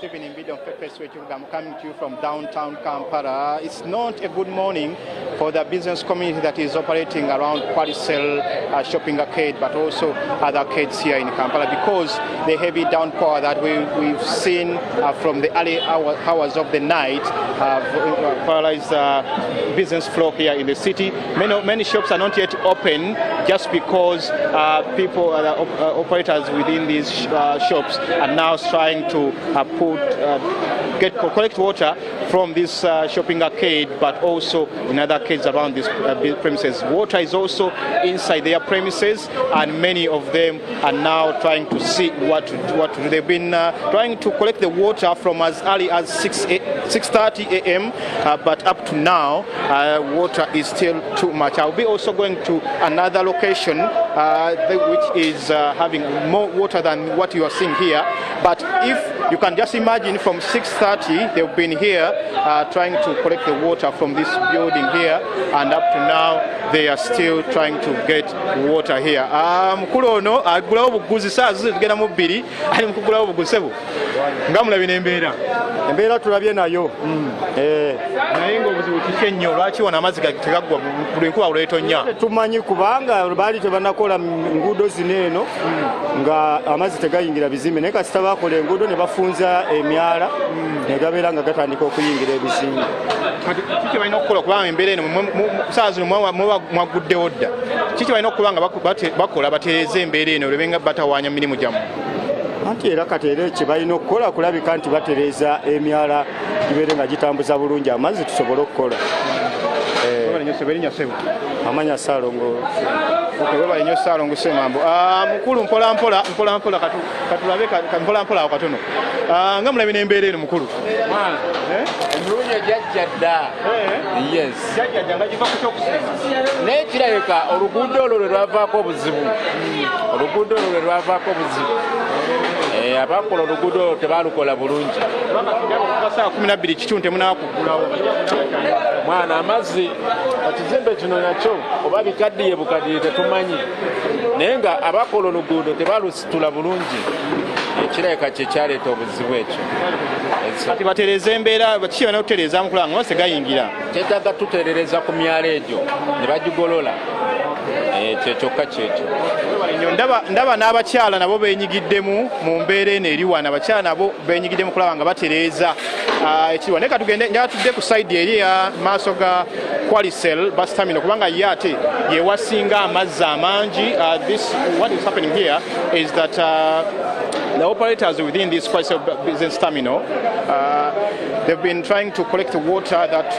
Stephen Imbido I'm coming to you from downtown Kampala. It's not a good morning for the business community that is operating around Quaricel shopping arcade, but also other arcades here in Kampala, because the heavy downpour that we've seen from the early hours of the night have paralyzed business flow here in the city. Many shops are not yet open just because operators within these shops are now trying to collect water from this shopping arcade, but also in other arcades around these premises. Water is also inside their premises, and many of them are now trying to see what to do. They've been trying to collect the water from as early as 6:30 a.m., but up to now, water is still too much. I'll be also going to another location which is having more water than what you are seeing here. But if you can just imagine, from 6:30 they've been here trying to collect the water from this building here, and up to now they are still trying to get water here. Mukulu ono agulawo obuguzi saa zizo tugenda mu bbiri ali mukugulawo obuguzi sebo nga mulabye embeera tulabye nayo naye ng'obuzibu kiki ennyo lwaki wano amazzi tegagwa buli nkuba olwetonnya tumanyi kubanga baali tebanakola nguudo zino eno nga amazzi tegayingira bizimbe, naye kasita bakola enguudo ne bafunza emyala ne gabeera nga gatandika okuyingira ebizimbe. Kiki balina okukola kubanga embeera eno saa zino mwaguddewo dda? Kiki balina okukola nga bakola batereeze embeera eno olwebenga batawaanya mirimu gyammwe? Anti era kateere kye balina okukola kulabika nti batereeza emyala gibeere nga gitambuza bulungi amazzi tusobole okukola. Amanya Salongo. Webale nnyo Salongo Semambo. Mukulu mpola katulabe mpola katono. Nga mulabye n'embeera eno mukulu. Emulungi ejjajja dda. Yes. Jjajja nga giva ku kyokusinga. Naye kirabika oluguudo olwo lwe lwavaako obuzibu. Oluguudo olwo lwe lwavaako obuzibu. Abakola oluguudo olwo tebaalukola bulungi. Saa 12 kitundu temunaakugulawo. Mwana amazzi ekizimbe kino nakyo oba bikaddiye bukaddiye tetumanyi, naye nga abakola oluguudo tebaalusitula bulungi, ekirabika kye kyaleeta obuzibu ekyo. Kati batereeza embeera kiki balina okutereeza mukula nga amazzi gayingira? Kyetaaga tutereereza ku myala egyo ne bagigolola, kyokka kyekyo. Ndaba n'abakyala nabo beenyigiddemu mu mbeera eno eri wano. Abakyala nabo beenyigiddemu kulaba nga batereeza ekiriwa. Naye katugende nga tudde ku sayidi eri ya maaso ga Quaricel bus terminal, kubanga ye ate yewasinga amazzi amangi. What is happening here is that the operators within this Quaricel business terminal, they've been trying to collect the water that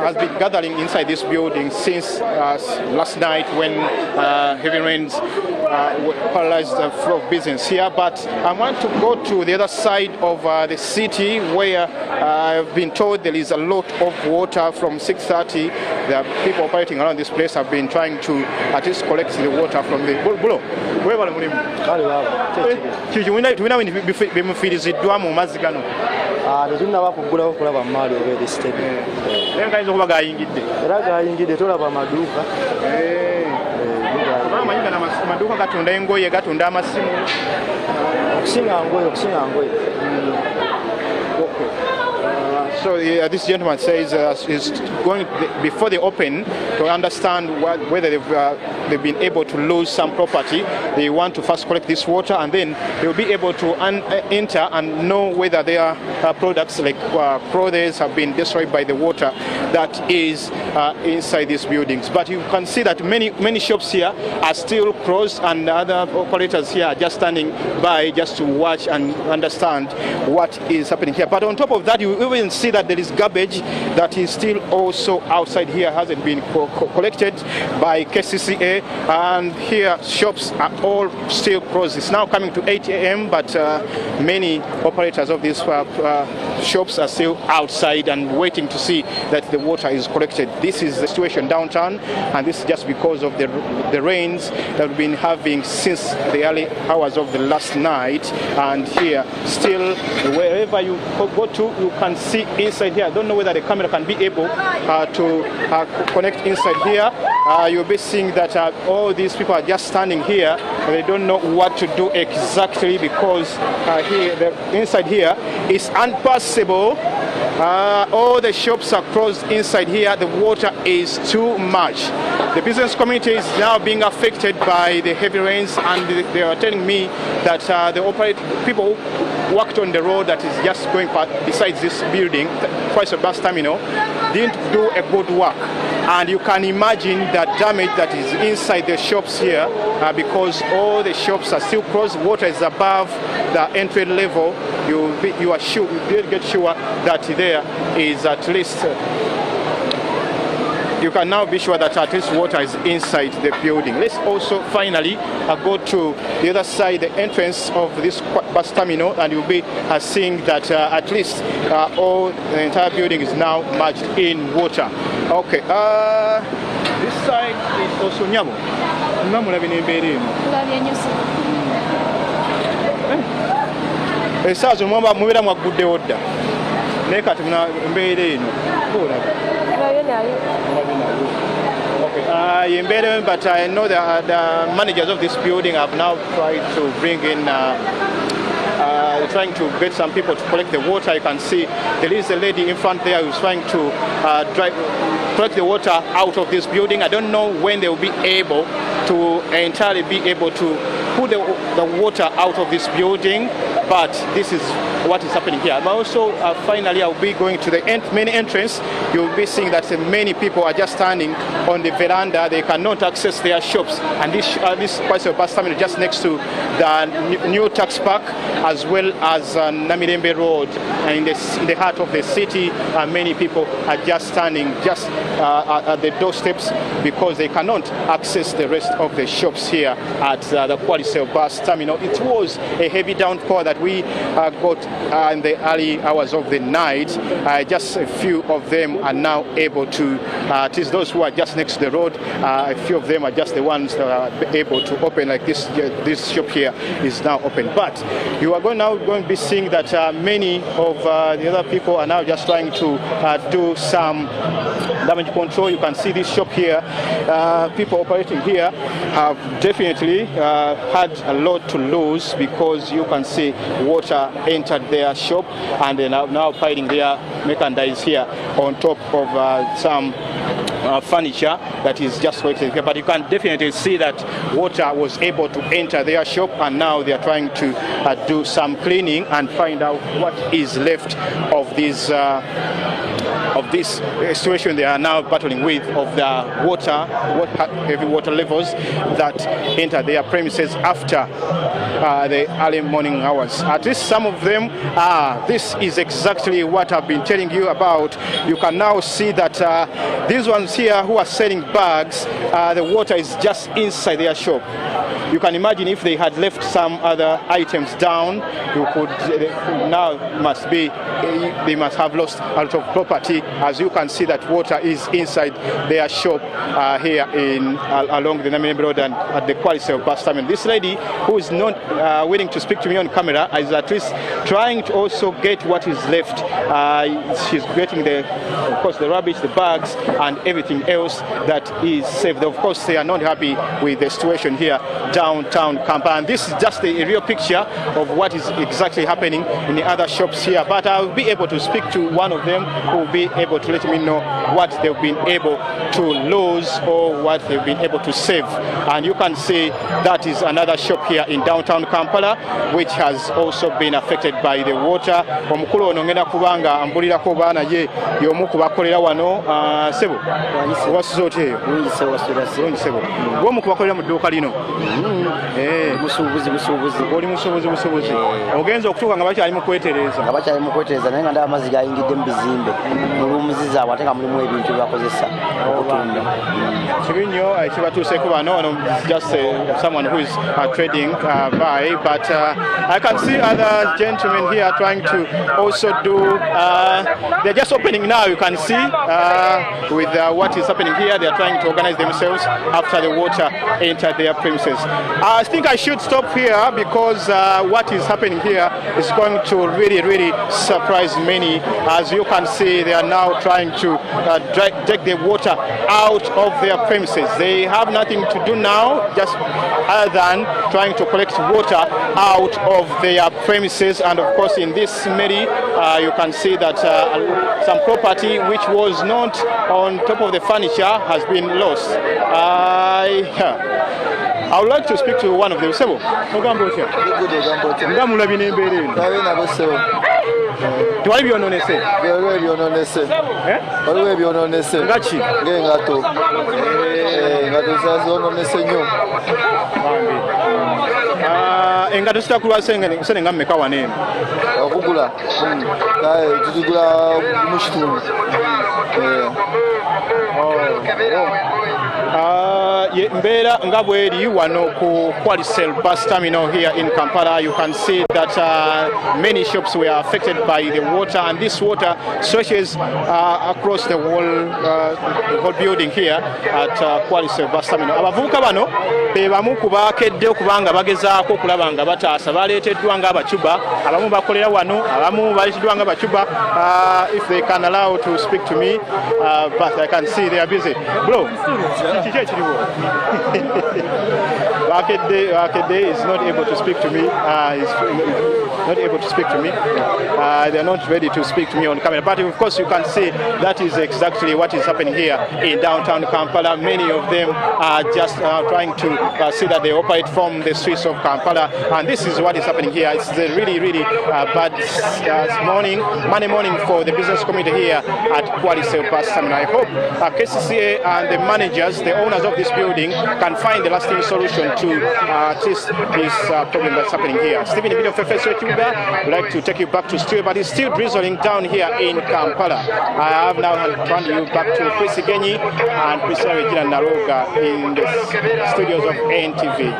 has been gathering inside this building since last night when heavy rains paralyzed the flow of business here. But I want to go to the other side of the city, where I've been told there is a lot of water from 6:30. The people operating around this place have been trying to at least collect the water from the bulo. Where are mulimu? Tulina bimufiiriziddwa mu mazzi gano. Tetunnaba kuggulawo kulaba maali oba ebisitebe. Naye gayinza okuba gayingidde. Era gayingidde, tolaba amaduuka. Amanyi gano amaduuka gatunda engoye, gatunda amasimu. Okusinga ngoye. So this gentleman says is going before they open to understand whether they've been able to lose some property. They want to first collect this water, and then they will be able to enter and know whether their products like clothes have been destroyed by the water that is inside these buildings. But you can see that many shops here are still closed, and other operators here are just standing by just to watch and understand what is happening here. But on top of that, you even see that there is garbage that is still also outside here, hasn't been collected by KCCA, and here shops are all still closed. It's now coming to 8 a.m., but many operators of these shops are still outside and waiting to see that the water is collected. This is the situation downtown, and this is just because of the rains that we've been having since the early hours of the last night. And here still, wherever you go to, you can see inside here. I don't know whether the camera can be able to connect inside here. you'll be seeing that all these people are just standing here. They don't know what to do exactly because here, the inside here is unpassable. All the shops are closed inside here. The water is too much. The business community is now being affected by the heavy rains, and they are telling me that the people worked on the road that is just going besides this building, twice a bus terminal, didn't do a good work. And you can imagine the damage that is inside the shops here because all the shops are still closed. Water is above the entry level. You did get sure that there is at least you can now be sure that at least water is inside the building. Let's also finally go to the other side, the entrance of this bus terminal, and you'll be seeing that at least the entire building is now merged in water. Okay, this side is also Nyabo. Esaazo mwamba mubera mwagudde odda naye kati mbeera eno but I know that the managers of this building have now tried to bring in trying to get some people to collect the water. You can see there is a lady in front there who's trying to collect the water out of this building. I don't know when they will be able to entirely be able to put the water out of this building, but this is what is happening here. But also finally I'll be going to the main entrance. You'll be seeing that many people are just standing on the veranda. They cannot access their shops, and this place of bus terminal just next to the new tax park as well as Namirembe Road, and in the heart of the city. Many people are just standing just at the doorsteps because they cannot access the rest of the shops here at the Qualisel bus terminal. It was a heavy downpour that we got in the early hours of the night. Just a few of them are now able to, it is those who are just next to the road, a few of them are just the ones that are able to open, like this shop here is now open. But you are now going to be seeing that many of the other people are now just trying to do some damage control. You can see this shop here. People operating here have definitely had a lot to lose because you can see water entered their shop, and they are now piling their merchandise here on top of some furniture that is just collected here. But you can definitely see that water was able to enter their shop, and now they are trying to do some cleaning and find out what is left of this situation they are now battling with, of the water, heavy water levels that enter their premises after the early morning hours. At least some of them, this is exactly what I've been telling you about. You can now see that these ones here who are selling bags, the water is just inside their shop. You can imagine if they had left some other items down, you could now they must have lost a lot of property. As you can see, that water is inside their shop here along the Namirembe Road and at the Qualisel bus terminal. This lady, who is not willing to speak to me on camera, is at least trying to also get what is left. She's getting of course, the rubbish, the bags, and everything else that is saved. Of course, they are not happy with the situation here downtown Kampala. And this is just a real picture of what is exactly happening in the other shops here. But I'll be able to speak to one of them who will be able to let me know what they've been able to lose or what they've been able to save. And you can see that is another shop here in downtown Kampala which has also been affected by the water. Omukulu ono ngenda kubanga ambulirako baana ye y'omu ku bakolera wano sebo wasuze otya bulungi sebo gwomu ku bakolera mu dduuka lino oli musuubuzi ogenza okutuuka nga bakyali mu kwetereza naye nga ndaba amazzi gayingidde mu bizimbe mu luumuzi zaabwe ate nga mulimu ebintu byebakozesa okutunda kibi nnyo ekibatuuseeko bano just someone who is trading by, but I can see other gentlemen here trying to also do they're just opening now. You can see with what is happening here, they are trying to organize themselves after the water entered their premises. think I should stop here because what is happening here is going to really surprise many. As you can see, they are now trying to take the water out of their premises. They have nothing to do now just other than trying to collect water out of their premises. And of course, in this Mary, you can see that some property which was not on top of the furniture has been lost. I would like to speak to one of them. Sebo, Tuwali byononese. Waliwo ebyononese. Ngachi? Ng'engato. Engato zazononese nnyo. Engato zitakulwa senga mmeka wanene. Okugula. Tuzigula mu kitundu. Mbeera nga bweri wano ku Qualisel bus terminal here in Kampala. You can see that many shops were affected by the water, and this water stretches across the whole building here at Qualisel bus terminal. Abavubuka bano be bamu ku baakedde okubanga bagezaako okulaba nga bataasa baleeteddwa nga abacuba, abamu bakolera wano, abamu baleeteddwa nga abacuba. If they can allow to speak to me, but I can see they are busy. Bro, Wakede is not able to speak to me. He's not able to speak to me. They are not ready to speak to me on camera. But of course, you can see that is exactly what is happening here in downtown Kampala. Many of them are just trying to see that they operate from the streets of Kampala. And this is what is happening here. It's a really bad Monday morning for the business community here at Qualisel bus terminal. I hope KCCA and the managers, the owners of this building, can find the lasting solution to this problem that's happening here. Stephen, in the video of would like to take you back to studio, but it's still drizzling down here in Kampala. I have now turned you back to Chris Genyi and Priscilla Regina Naroga in the studios of NTV.